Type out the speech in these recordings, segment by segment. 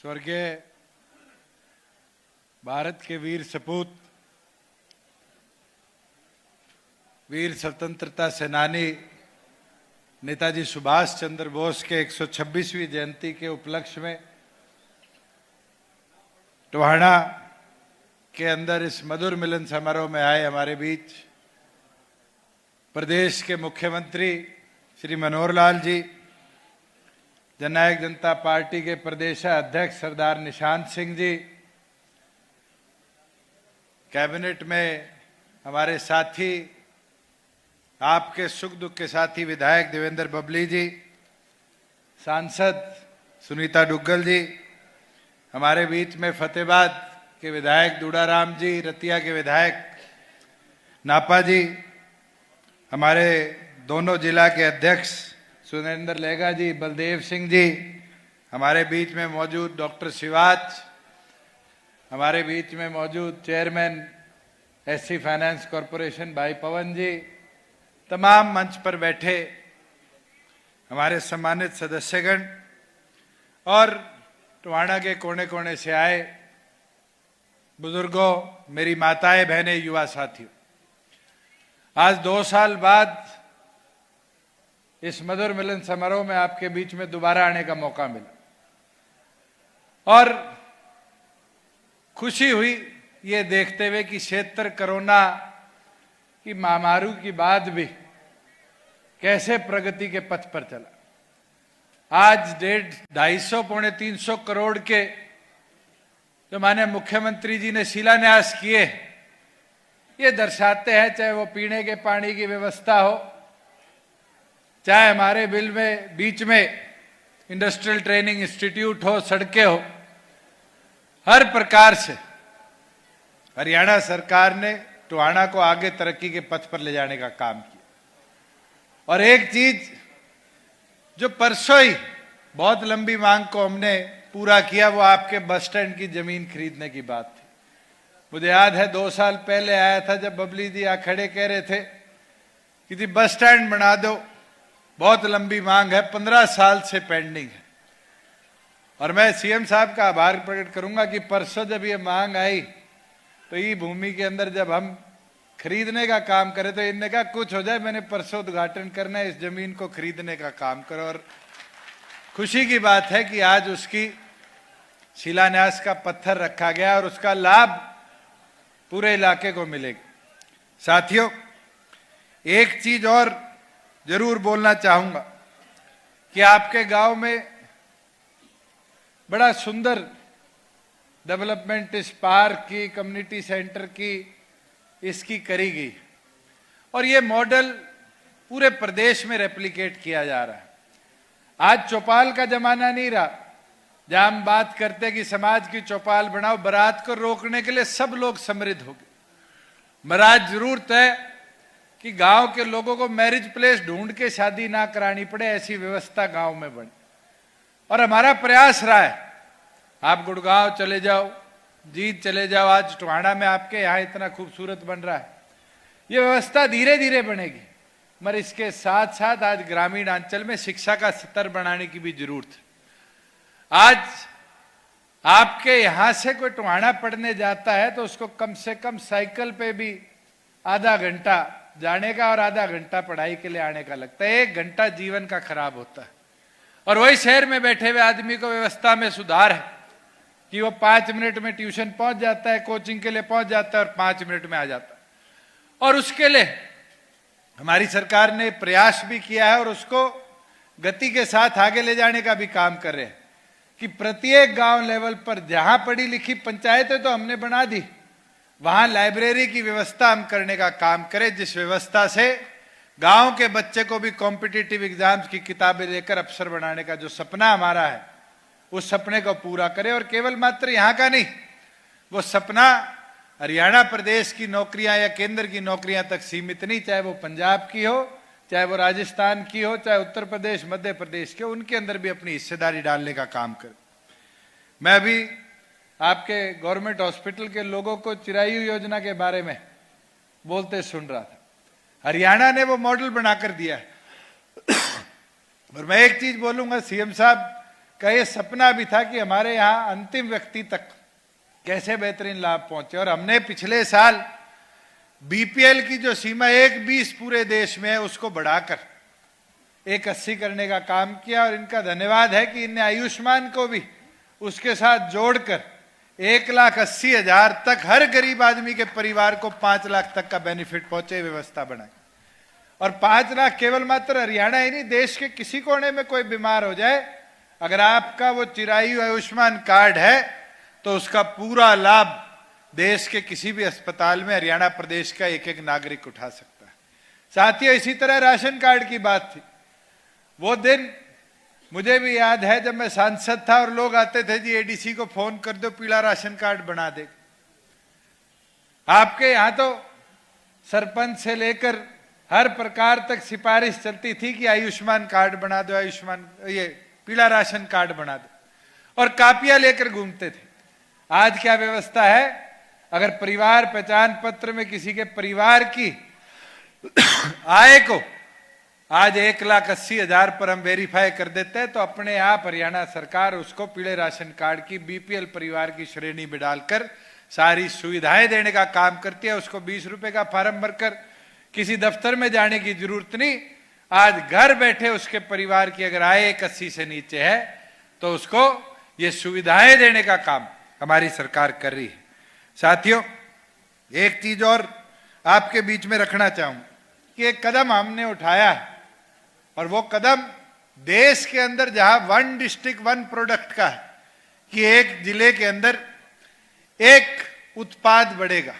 स्वर्गीय भारत के वीर सपूत, वीर स्वतंत्रता सेनानी नेताजी सुभाष चंद्र बोस के 126वीं जयंती के उपलक्ष्य में टोहाना के अंदर इस मधुर मिलन समारोह में आए हमारे बीच प्रदेश के मुख्यमंत्री श्री मनोहर लाल जी, जननायक जनता पार्टी के प्रदेश अध्यक्ष सरदार निशांत सिंह जी, कैबिनेट में हमारे साथी, आपके सुख दुख के साथी विधायक देवेंद्र बबली जी, सांसद सुनीता डुग्गल जी, हमारे बीच में फतेहाबाद के विधायक दूडाराम जी, रतिया के विधायक नापा जी, हमारे दोनों जिला के अध्यक्ष सुरेंद्र लेगा जी, बलदेव सिंह जी, हमारे बीच में मौजूद डॉक्टर शिवाज, हमारे बीच में मौजूद चेयरमैन एससी फाइनेंस कॉरपोरेशन भाई पवन जी, तमाम मंच पर बैठे हमारे सम्मानित सदस्यगण और टोहाना के कोने कोने से आए बुजुर्गों, मेरी माताएं, बहनें, युवा साथियों, आज 2 साल बाद इस मधुर मिलन समारोह में आपके बीच में दोबारा आने का मौका मिला और खुशी हुई ये देखते हुए कि क्षेत्र कोरोना की महामारी के बाद भी कैसे प्रगति के पथ पर चला। आज 250 पौने 300 करोड़ के जो माननीय मुख्यमंत्री जी ने शिलान्यास किए, ये दर्शाते हैं, चाहे वो पीने के पानी की व्यवस्था हो, चाहे हमारे बिल में बीच में इंडस्ट्रियल ट्रेनिंग इंस्टीट्यूट हो, सड़कें हो, हर प्रकार से हरियाणा सरकार ने टोहाना को आगे तरक्की के पथ पर ले जाने का काम किया। और एक चीज जो परसों ही बहुत लंबी मांग को हमने पूरा किया, वो आपके बस स्टैंड की जमीन खरीदने की बात थी। मुझे याद है 2 साल पहले आया था जब बबली जी आ खड़े कह रहे थे कि जी बस स्टैंड बना दो, बहुत लंबी मांग है, 15 साल से पेंडिंग है। और मैं सीएम साहब का आभार प्रकट करूंगा कि परसों जब ये मांग आई तो ये भूमि के अंदर जब हम खरीदने का काम करें तो इनने कहा कुछ हो जाए, मैंने परसों उद्घाटन करना है, इस जमीन को खरीदने का काम करो। और खुशी की बात है कि आज उसकी शिलान्यास का पत्थर रखा गया और उसका लाभ पूरे इलाके को मिलेगा। साथियों, एक चीज और जरूर बोलना चाहूंगा कि आपके गांव में बड़ा सुंदर डेवलपमेंट इस पार्क की, कम्युनिटी सेंटर की, इसकी करी गई और ये मॉडल पूरे प्रदेश में रेप्लिकेट किया जा रहा है। आज चौपाल का जमाना नहीं रहा जहां हम बात करते हैं कि समाज की चौपाल बनाओ, बारात को रोकने के लिए सब लोग समृद्ध हो गए। महाराज जरूरत है कि गांव के लोगों को मैरिज प्लेस ढूंढ के शादी ना करानी पड़े, ऐसी व्यवस्था गांव में बने। और हमारा प्रयास रहा है, आप गुड़गांव चले जाओ, जीत चले जाओ, आज टोहाना में आपके यहाँ इतना खूबसूरत बन रहा है। ये व्यवस्था धीरे धीरे बनेगी, मगर इसके साथ साथ आज ग्रामीण अंचल में शिक्षा का स्तर बढ़ाने की भी जरूरत है। आज आपके यहां से कोई टोहाना पढ़ने जाता है तो उसको कम से कम साइकिल पे भी आधा घंटा जाने का और आधा घंटा पढ़ाई के लिए आने का लगता है। 1 घंटा जीवन का खराब होता है। और वही शहर में बैठे हुए आदमी को व्यवस्था में सुधार है कि वो 5 मिनट में ट्यूशन पहुंच जाता है, कोचिंग के लिए पहुंच जाता है और 5 मिनट में आ जाता है। और उसके लिए हमारी सरकार ने प्रयास भी किया है और उसको गति के साथ आगे ले जाने का भी काम कर रहे हैं कि प्रत्येक गांव लेवल पर जहां पढ़ी लिखी पंचायतें तो हमने बना दी, वहां लाइब्रेरी की व्यवस्था हम करने का काम करें, जिस व्यवस्था से गांव के बच्चे को भी कॉम्पिटिटिव एग्जाम्स की किताबें लेकर अफसर बनाने का जो सपना हमारा है, उस सपने को पूरा करें। और केवल मात्र यहां का नहीं, वो सपना हरियाणा प्रदेश की नौकरियां या केंद्र की नौकरियां तक सीमित नहीं, चाहे वो पंजाब की हो, चाहे वो राजस्थान की हो, चाहे उत्तर प्रदेश, मध्य प्रदेश की हो, उनके अंदर भी अपनी हिस्सेदारी डालने का काम करें। मैं अभी आपके गवर्नमेंट हॉस्पिटल के लोगों को चिरायु योजना के बारे में बोलते सुन रहा था। हरियाणा ने वो मॉडल बनाकर दिया है। और मैं एक चीज बोलूंगा, सीएम साहब का ये सपना भी था कि हमारे यहाँ अंतिम व्यक्ति तक कैसे बेहतरीन लाभ पहुंचे। और हमने पिछले साल बीपीएल की जो सीमा 120 पूरे देश में है उसको बढ़ाकर 180 करने का काम किया। और इनका धन्यवाद है कि इनने आयुष्मान को भी उसके साथ जोड़कर 1,80,000 तक हर गरीब आदमी के परिवार को 5 लाख तक का बेनिफिट पहुंचे व्यवस्था बनाई। और 5 लाख केवल मात्र हरियाणा ही नहीं, देश के किसी कोने में कोई बीमार हो जाए, अगर आपका वो चिरायु आयुष्मान कार्ड है तो उसका पूरा लाभ देश के किसी भी अस्पताल में हरियाणा प्रदेश का एक एक नागरिक उठा सकता है। साथियों, इसी तरह राशन कार्ड की बात थी। वो दिन मुझे भी याद है जब मैं सांसद था और लोग आते थे, जी एडीसी को फोन कर दो पीला राशन कार्ड बना दे। आपके यहां तो सरपंच से लेकर हर प्रकार तक सिफारिश चलती थी कि आयुष्मान कार्ड बना दो, आयुष्मान ये पीला राशन कार्ड बना दो, और कापियां लेकर घूमते थे। आज क्या व्यवस्था है, अगर परिवार पहचान पत्र में किसी के परिवार की आय को आज 1,80,000 पर हम वेरीफाई कर देते हैं तो अपने आप हरियाणा सरकार उसको पीले राशन कार्ड की बीपीएल परिवार की श्रेणी में डालकर सारी सुविधाएं देने का काम करती है। उसको 20 रुपए का फार्म भरकर किसी दफ्तर में जाने की जरूरत नहीं। आज घर बैठे उसके परिवार की अगर आय 180 से नीचे है तो उसको ये सुविधाएं देने का काम हमारी सरकार कर रही है। साथियों, एक चीज और आपके बीच में रखना चाहूंगा कि एक कदम हमने उठाया है, और वो कदम देश के अंदर जहां 1 डिस्ट्रिक्ट 1 प्रोडक्ट का है कि एक जिले के अंदर एक उत्पाद बढ़ेगा,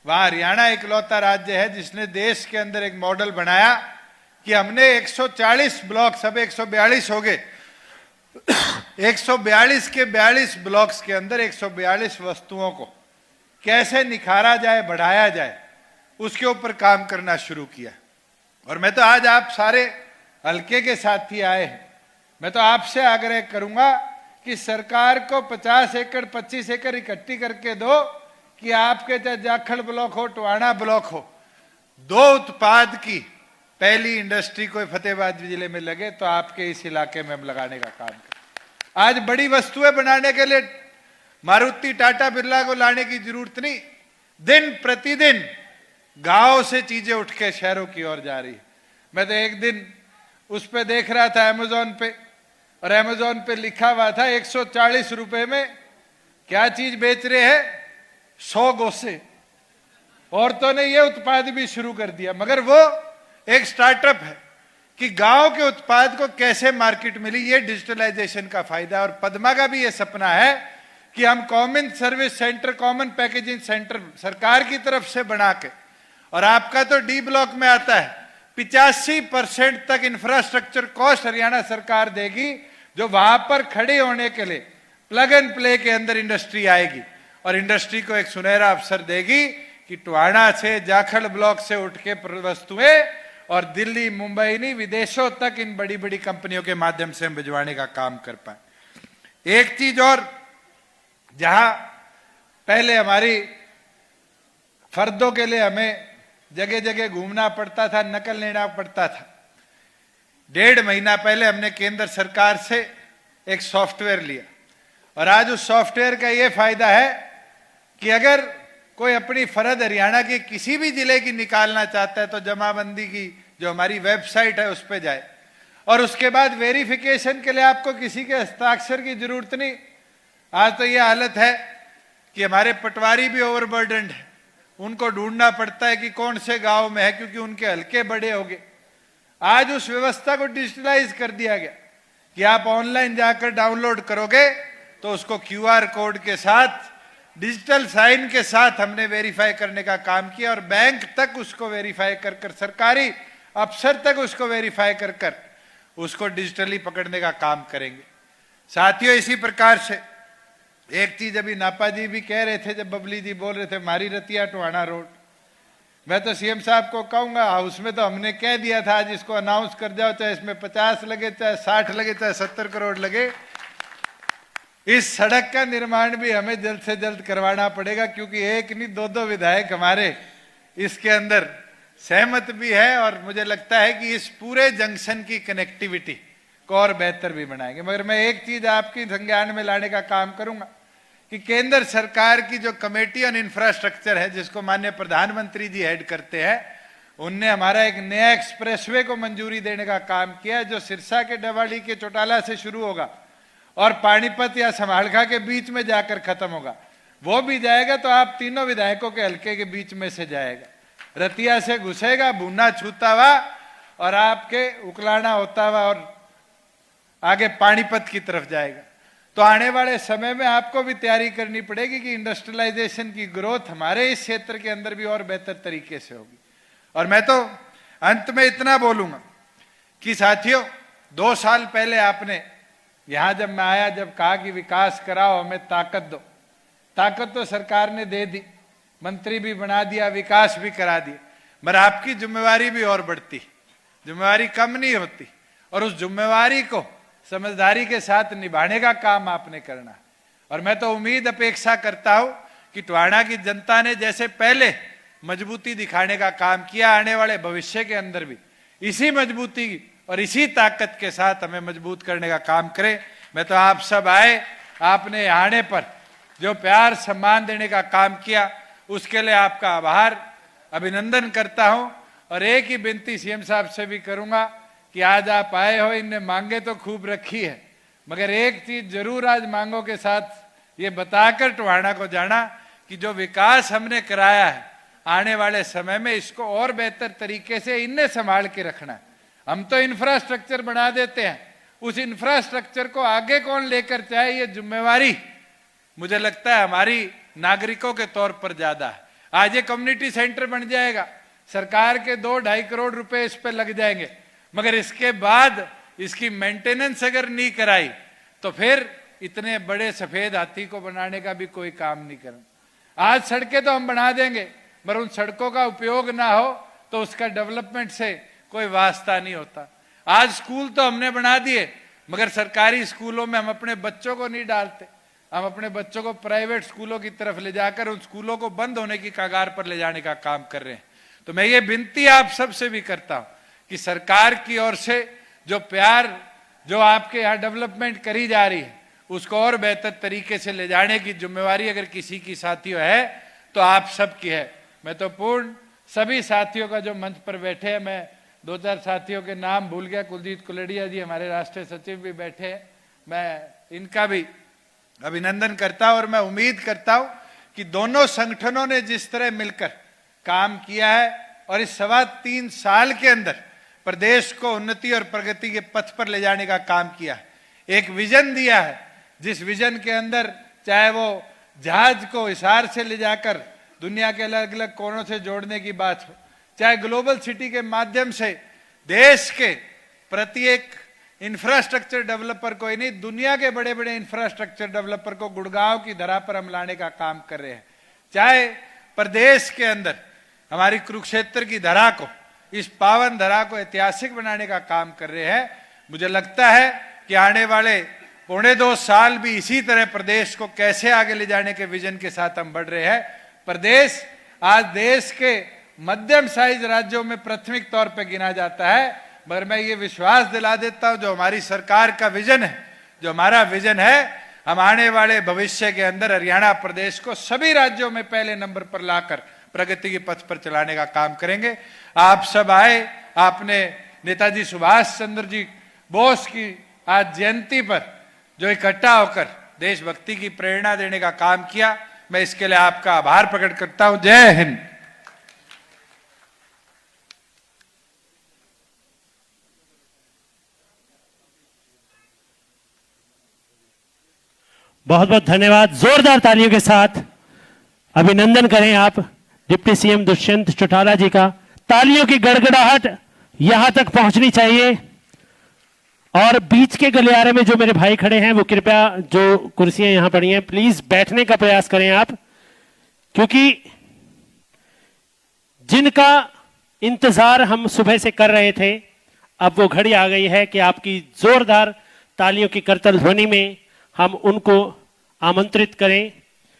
वहां हरियाणा इकलौता राज्य है जिसने देश के अंदर एक मॉडल बनाया कि हमने 140 ब्लॉक, सब 142 हो गए, 142 के 42 ब्लॉक्स के अंदर 142 वस्तुओं को कैसे निखारा जाए, बढ़ाया जाए, उसके ऊपर काम करना शुरू किया। और मैं तो आज आप सारे हल्के के साथी आए हैं, मैं तो आपसे आग्रह करूंगा कि सरकार को 50 एकड़ 25 एकड़ इकट्ठी करके दो कि आपके चाहे जाखड़ ब्लॉक हो, टवाणा ब्लॉक हो, 2 उत्पाद की पहली इंडस्ट्री कोई फतेहाबाद जिले में लगे तो आपके इस इलाके में हम लगाने का काम करें। आज बड़ी वस्तुएं बनाने के लिए मारुति टाटा बिरला को लाने की जरूरत नहीं, दिन प्रतिदिन गांव से चीजें उठ के शहरों की ओर जा रही है। मैं तो एक दिन उस पे देख रहा था अमेजोन पे, और अमेजोन पे लिखा हुआ था 140 रुपए में क्या चीज बेच रहे हैं, 100 गोसे। औरतों ने ये उत्पाद भी शुरू कर दिया, मगर वो एक स्टार्टअप है कि गांव के उत्पाद को कैसे मार्केट मिली, ये डिजिटलाइजेशन का फायदा। और पद्मा का भी ये सपना है कि हम common service centre, common packaging centre सरकार की तरफ से बना के, और आपका तो डी ब्लॉक में आता है, 85% तक इंफ्रास्ट्रक्चर कॉस्ट हरियाणा सरकार देगी, जो वहां पर खड़े होने के लिए प्लग एंड प्ले के अंदर इंडस्ट्री आएगी और इंडस्ट्री को एक सुनहरा अवसर देगी कि टवाणा से, जाखड़ ब्लॉक से उठ के वस्तुएं और दिल्ली, मुंबई नहीं, विदेशों तक इन बड़ी बड़ी कंपनियों के माध्यम से हम भिजवाने का काम कर पाए। एक चीज और, जहां पहले हमारी फर्दों के लिए हमें जगह जगह घूमना पड़ता था, नकल लेना पड़ता था, 1.5 महीना पहले हमने केंद्र सरकार से एक सॉफ्टवेयर लिया, और आज उस सॉफ्टवेयर का यह फायदा है कि अगर कोई अपनी फर्द हरियाणा के किसी भी जिले की निकालना चाहता है तो जमाबंदी की जो हमारी वेबसाइट है उस पर जाए, और उसके बाद वेरिफिकेशन के लिए आपको किसी के हस्ताक्षर की जरूरत नहीं। आज तो यह हालत है कि हमारे पटवारी भी ओवरबर्डन्ड है, उनको ढूंढना पड़ता है कि कौन से गांव में है, क्योंकि उनके हल्के बड़े हो गए। आज उस व्यवस्था को डिजिटलाइज कर दिया गया कि आप ऑनलाइन जाकर डाउनलोड करोगे तो उसको क्यूआर कोड के साथ, डिजिटल साइन के साथ हमने वेरीफाई करने का काम किया, और बैंक तक उसको वेरीफाई कर कर, सरकारी अफसर तक उसको वेरीफाई कर कर उसको डिजिटली पकड़ने का काम करेंगे। साथियों, इसी प्रकार से एक चीज अभी नापा जी भी कह रहे थे, जब बबली जी बोल रहे थे मारी रतिया टवाणा रोड, मैं तो सीएम साहब को कहूंगा, हाउस में तो हमने कह दिया था आज इसको अनाउंस कर जाओ, चाहे इसमें 50 लगे, चाहे 60 लगे, चाहे 70 करोड़ लगे, इस सड़क का निर्माण भी हमें जल्द से जल्द करवाना पड़ेगा, क्योंकि एक नहीं 2-2 विधायक हमारे इसके अंदर सहमत भी है। और मुझे लगता है कि इस पूरे जंक्शन की कनेक्टिविटी को और बेहतर भी बनाएंगे। मगर मैं एक चीज आपकी संज्ञान में लाने का काम करूंगा कि केंद्र सरकार की जो कमेटी ऑन इंफ्रास्ट्रक्चर है, जिसको माननीय प्रधानमंत्री जी हेड करते हैं, उनने हमारा एक नया एक्सप्रेसवे को मंजूरी देने का काम किया है, जो सिरसा के डवाली के चौटाला से शुरू होगा और पानीपत या समालखा के बीच में जाकर खत्म होगा। वो भी जाएगा तो आप तीनों विधायकों के हल्के के बीच में से जाएगा, रतिया से घुसेगा, भूना छूता हुआ और आपके उकलाना होता हुआ और आगे पानीपत की तरफ जाएगा। तो आने वाले समय में आपको भी तैयारी करनी पड़ेगी कि इंडस्ट्रियलाइजेशन की ग्रोथ हमारे इस क्षेत्र के अंदर भी और बेहतर तरीके से होगी। और मैं तो अंत में इतना बोलूंगा कि साथियों, 2 साल पहले आपने यहां जब मैं आया, जब कहा कि विकास कराओ, हमें ताकत दो, ताकत तो सरकार ने दे दी, मंत्री भी बना दिया, विकास भी करा दिया, मगर आपकी जिम्मेवारी भी और बढ़ती, जिम्मेवारी कम नहीं होती। और उस जिम्मेवारी को समझदारी के साथ निभाने का काम आपने करना है। और मैं तो उम्मीद अपेक्षा करता हूं कि टोहाना की जनता ने जैसे पहले मजबूती दिखाने का काम किया, आने वाले भविष्य के अंदर भी इसी मजबूती और इसी ताकत के साथ हमें मजबूत करने का काम करें। मैं तो आप सब आए, आपने आने पर जो प्यार सम्मान देने का काम किया, उसके लिए आपका आभार, अभिनंदन करता हूं। और एक ही विनती सीएम साहब से भी करूंगा कि आज आप आए हो, इनने मांगे तो खूब रखी है, मगर एक चीज जरूर आज मांगों के साथ ये बताकर टोहाना को जाना कि जो विकास हमने कराया है, आने वाले समय में इसको और बेहतर तरीके से इनने संभाल के रखना है। हम तो इंफ्रास्ट्रक्चर बना देते हैं, उस इंफ्रास्ट्रक्चर को आगे कौन लेकर जाए, ये जिम्मेवारी मुझे लगता है हमारी नागरिकों के तौर पर ज्यादा है। आज ये कम्युनिटी सेंटर बन जाएगा, सरकार के 2-2.5 करोड़ रुपए इस पे लग जाएंगे, मगर इसके बाद इसकी मेंटेनेंस अगर नहीं कराई तो फिर इतने बड़े सफेद हाथी को बनाने का भी कोई काम नहीं करना। आज सड़कें तो हम बना देंगे, मगर उन सड़कों का उपयोग ना हो तो उसका डेवलपमेंट से कोई वास्ता नहीं होता। आज स्कूल तो हमने बना दिए, मगर सरकारी स्कूलों में हम अपने बच्चों को नहीं डालते, हम अपने बच्चों को प्राइवेट स्कूलों की तरफ ले जाकर उन स्कूलों को बंद होने की कगार पर ले जाने का काम कर रहे हैं। तो मैं ये विनती आप सबसे भी करता हूं कि सरकार की ओर से जो प्यार, जो आपके यहाँ डेवलपमेंट करी जा रही है, उसको और बेहतर तरीके से ले जाने की जिम्मेवारी अगर किसी की साथियों है तो आप सबकी है। मैं तो पूर्ण सभी साथियों का जो मंच पर बैठे हैं, मैं 2-4 साथियों के नाम भूल गया, कुलजीत कुलड़िया जी हमारे राष्ट्रीय सचिव भी बैठे हैं, मैं इनका भी अभिनंदन करता हूं। और मैं उम्मीद करता हूं कि दोनों संगठनों ने जिस तरह मिलकर काम किया है और इस 3.25 साल के अंदर प्रदेश को उन्नति और प्रगति के पथ पर ले जाने का काम किया है, एक विजन दिया है, जिस विजन के अंदर चाहे वो जहाज को हिसार से ले जाकर दुनिया के अलग अलग कोनों से जोड़ने की बात हो, चाहे ग्लोबल सिटी के माध्यम से देश के प्रत्येक इंफ्रास्ट्रक्चर डेवलपर को ही नहीं, दुनिया के बड़े बड़े इंफ्रास्ट्रक्चर डेवलपर को गुड़गांव की धरा पर हम लाने का काम कर रहे हैं, चाहे प्रदेश के अंदर हमारी कुरुक्षेत्र की धरा को, इस पावन धरा को ऐतिहासिक बनाने का काम कर रहे हैं। मुझे लगता है कि आने वाले 1.25 साल भी इसी तरह प्रदेश को कैसे आगे ले जाने के विजन के साथ हम बढ़ रहे हैं। प्रदेश आज देश के मध्यम साइज राज्यों में प्राथमिक तौर पर गिना जाता है, मगर मैं ये विश्वास दिला देता हूं, जो हमारी सरकार का विजन है, जो हमारा विजन है, हम आने वाले भविष्य के अंदर हरियाणा प्रदेश को सभी राज्यों में पहले नंबर पर लाकर प्रगति के पथ पर चलाने का काम करेंगे। आप सब आए, आपने नेताजी सुभाष चंद्र जी बोस की आज जयंती पर जो इकट्ठा होकर देशभक्ति की प्रेरणा देने का काम किया, मैं इसके लिए आपका आभार प्रकट करता हूं। जय हिंद। बहुत बहुत धन्यवाद। जोरदार तालियों के साथ अभिनंदन करें आप डिप्टी सीएम दुष्यंत चौटाला जी का। तालियों की गड़गड़ाहट यहां तक पहुंचनी चाहिए। और बीच के गलियारे में जो मेरे भाई खड़े हैं, वो कृपया जो कुर्सियां यहां पड़ी हैं, प्लीज बैठने का प्रयास करें आप, क्योंकि जिनका इंतजार हम सुबह से कर रहे थे, अब वो घड़ी आ गई है कि आपकी जोरदार तालियों की करतल ध्वनि में हम उनको आमंत्रित करें।